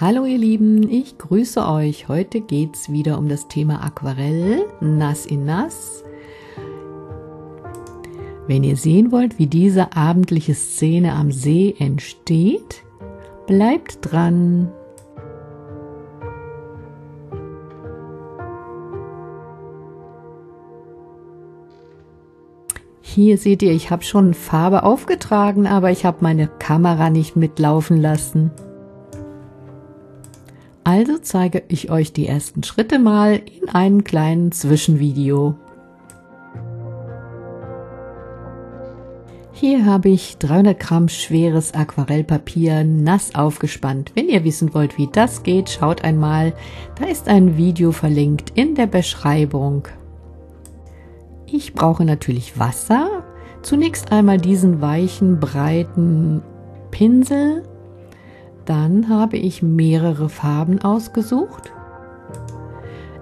Hallo ihr Lieben, ich grüße euch. Heute geht es wieder um das Thema Aquarell, Nass in Nass. Wenn ihr sehen wollt, wie diese abendliche Szene am See entsteht, bleibt dran. Hier seht ihr, ich habe schon Farbe aufgetragen, aber ich habe meine Kamera nicht mitlaufen lassen. Also zeige ich euch die ersten Schritte mal in einem kleinen Zwischenvideo. Hier habe ich 300 Gramm schweres Aquarellpapier nass aufgespannt. Wenn ihr wissen wollt, wie das geht, schaut einmal. Da ist ein Video verlinkt in der Beschreibung. Ich brauche natürlich Wasser. Zunächst einmal diesen weichen, breiten Pinsel. Dann habe ich mehrere Farben ausgesucht.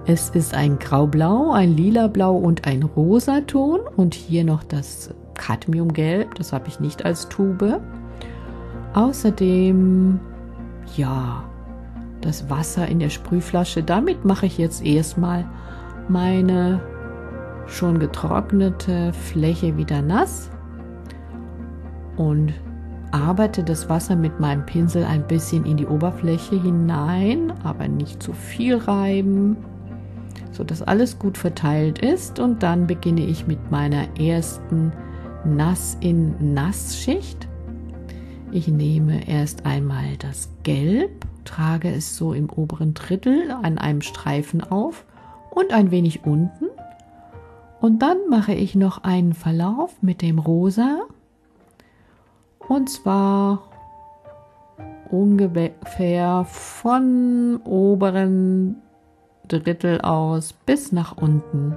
Es ist ein Graublau, ein Lilablau und ein Rosaton und hier noch das Cadmiumgelb, das habe ich nicht als Tube. Außerdem, ja, das Wasser in der Sprühflasche. Damit mache ich jetzt erstmal meine schon getrocknete Fläche wieder nass und arbeite das Wasser mit meinem Pinsel ein bisschen in die Oberfläche hinein, aber nicht zu viel reiben, sodass alles gut verteilt ist. Und dann beginne ich mit meiner ersten Nass-in-Nass-Schicht. Ich nehme erst einmal das Gelb, trage es so im oberen Drittel an einem Streifen auf und ein wenig unten. Und dann mache ich noch einen Verlauf mit dem Rosa. Und zwar ungefähr von oberen Drittel aus bis nach unten.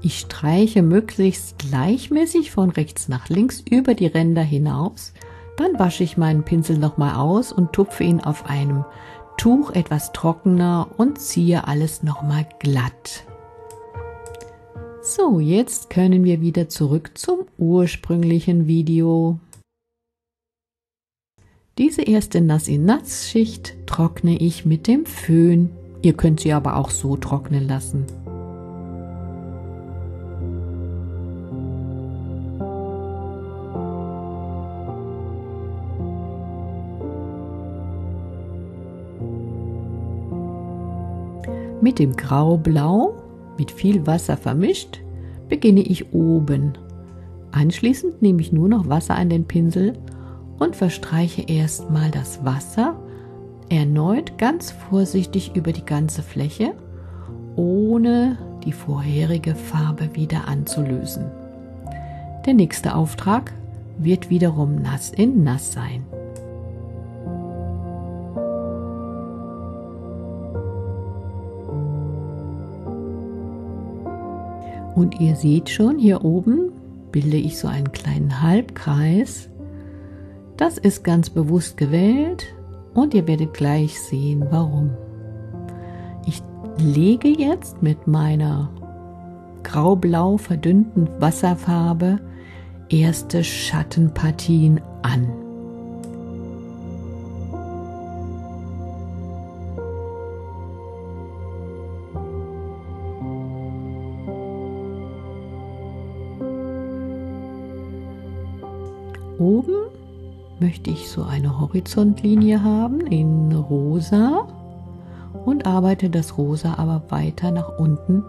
Ich streiche möglichst gleichmäßig von rechts nach links über die Ränder hinaus. Dann wasche ich meinen Pinsel nochmal aus und tupfe ihn auf einem Tuch etwas trockener und ziehe alles nochmal glatt. So, jetzt können wir wieder zurück zum ursprünglichen Video. Diese erste Nass-in-Nass-Schicht trockne ich mit dem Föhn. Ihr könnt sie aber auch so trocknen lassen. Mit dem Graublau, mit viel Wasser vermischt, beginne ich oben. Anschließend nehme ich nur noch Wasser an den Pinsel und verstreiche erstmal das Wasser erneut ganz vorsichtig über die ganze Fläche, ohne die vorherige Farbe wieder anzulösen. Der nächste Auftrag wird wiederum Nass in Nass sein. Und ihr seht schon, hier oben bilde ich so einen kleinen Halbkreis. Das ist ganz bewusst gewählt und ihr werdet gleich sehen, warum. Ich lege jetzt mit meiner graublau verdünnten Wasserfarbe erste Schattenpartien an. Oben möchte ich so eine Horizontlinie haben in Rosa und arbeite das Rosa aber weiter nach unten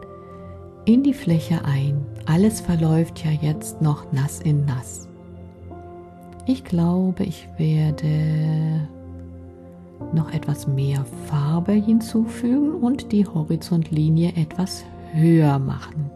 in die Fläche ein. Alles verläuft ja jetzt noch nass in nass. Ich glaube, ich werde noch etwas mehr Farbe hinzufügen und die Horizontlinie etwas höher machen.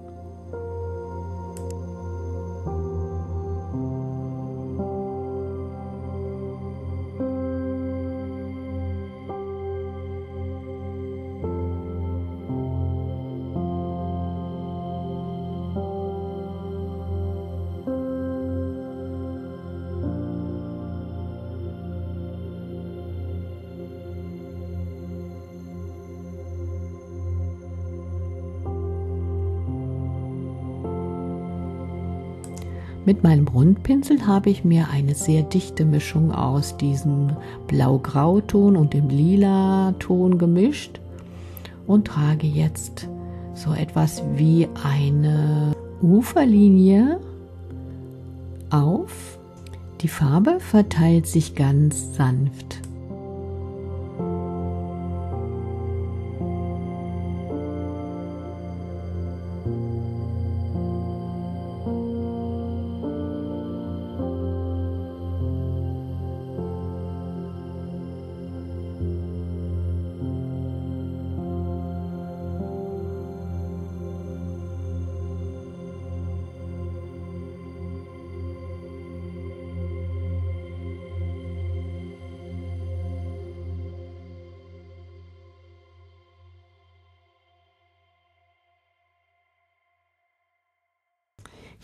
Mit meinem Rundpinsel habe ich mir eine sehr dichte Mischung aus diesem Blau-Grau-Ton und dem Lila-Ton gemischt und trage jetzt so etwas wie eine Uferlinie auf. Die Farbe verteilt sich ganz sanft.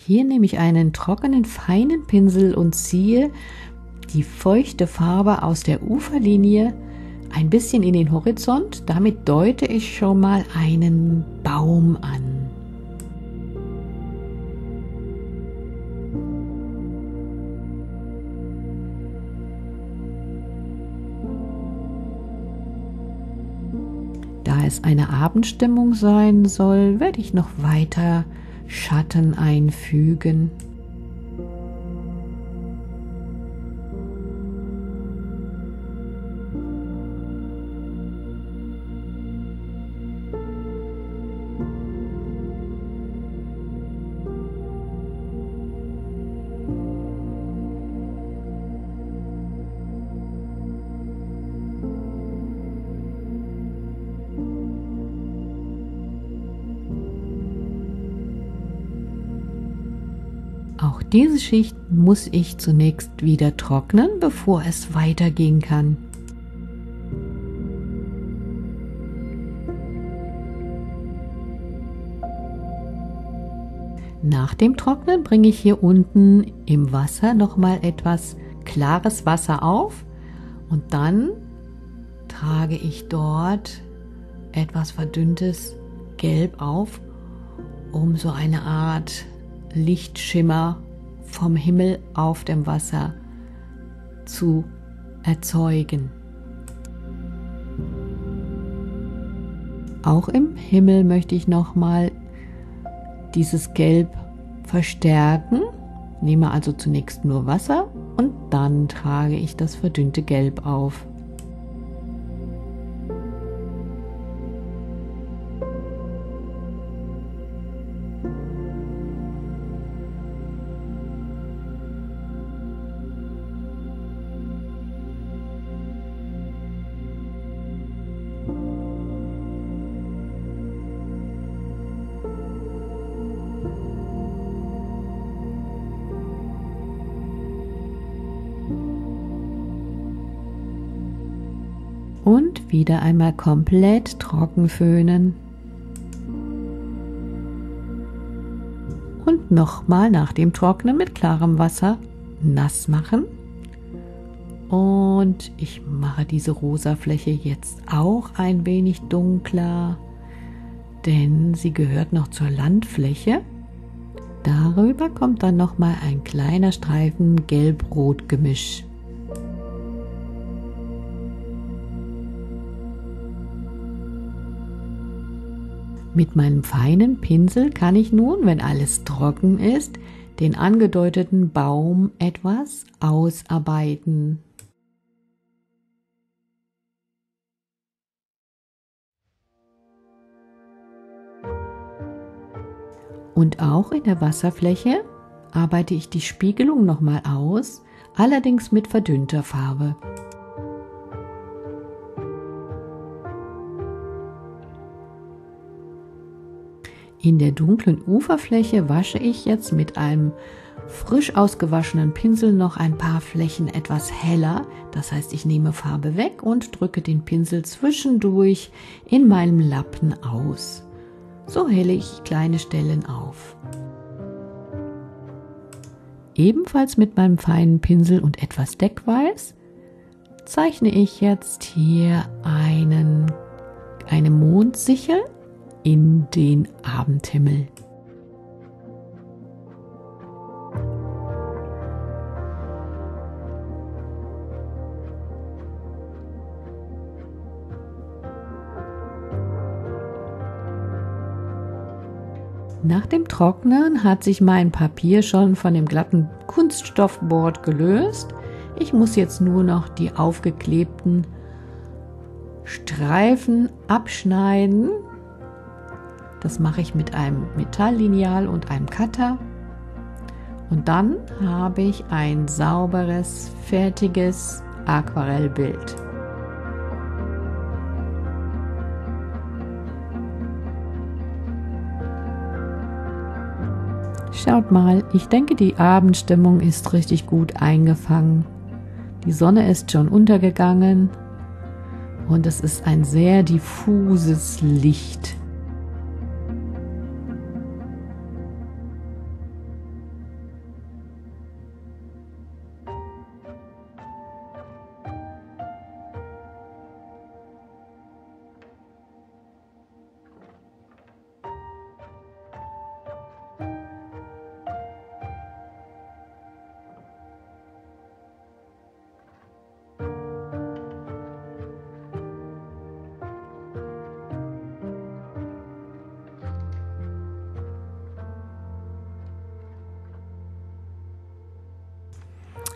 Hier nehme ich einen trockenen, feinen Pinsel und ziehe die feuchte Farbe aus der Uferlinie ein bisschen in den Horizont. Damit deute ich schon mal einen Baum an. Da es eine Abendstimmung sein soll, werde ich noch weiter Schatten einfügen. Auch diese Schicht muss ich zunächst wieder trocknen, bevor es weitergehen kann. Nach dem Trocknen bringe ich hier unten im Wasser nochmal etwas klares Wasser auf und dann trage ich dort etwas verdünntes Gelb auf, um so eine Art Lichtschimmer vom Himmel auf dem Wasser zu erzeugen. Auch im Himmel möchte ich nochmal dieses Gelb verstärken. Nehme also zunächst nur Wasser und dann trage ich das verdünnte Gelb auf. Und wieder einmal komplett trocken föhnen. Und nochmal nach dem Trocknen mit klarem Wasser nass machen. Und ich mache diese rosa Fläche jetzt auch ein wenig dunkler, denn sie gehört noch zur Landfläche. Darüber kommt dann nochmal ein kleiner Streifen Gelb-Rot-Gemisch. Mit meinem feinen Pinsel kann ich nun, wenn alles trocken ist, den angedeuteten Baum etwas ausarbeiten. Und auch in der Wasserfläche arbeite ich die Spiegelung nochmal aus, allerdings mit verdünnter Farbe. In der dunklen Uferfläche wasche ich jetzt mit einem frisch ausgewaschenen Pinsel noch ein paar Flächen etwas heller. Das heißt, ich nehme Farbe weg und drücke den Pinsel zwischendurch in meinem Lappen aus. So helle ich kleine Stellen auf. Ebenfalls mit meinem feinen Pinsel und etwas Deckweiß zeichne ich jetzt hier eine Mondsichel in den Abendhimmel. Nach dem Trocknen hat sich mein Papier schon von dem glatten Kunststoffboard gelöst. Ich muss jetzt nur noch die aufgeklebten Streifen abschneiden. Das mache ich mit einem Metalllineal und einem Cutter. Und dann habe ich ein sauberes, fertiges Aquarellbild. Schaut mal, ich denke, die Abendstimmung ist richtig gut eingefangen. Die Sonne ist schon untergegangen und es ist ein sehr diffuses Licht.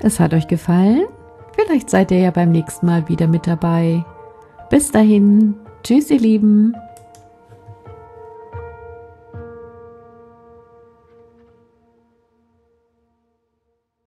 Es hat euch gefallen? Vielleicht seid ihr ja beim nächsten Mal wieder mit dabei. Bis dahin, tschüss ihr Lieben!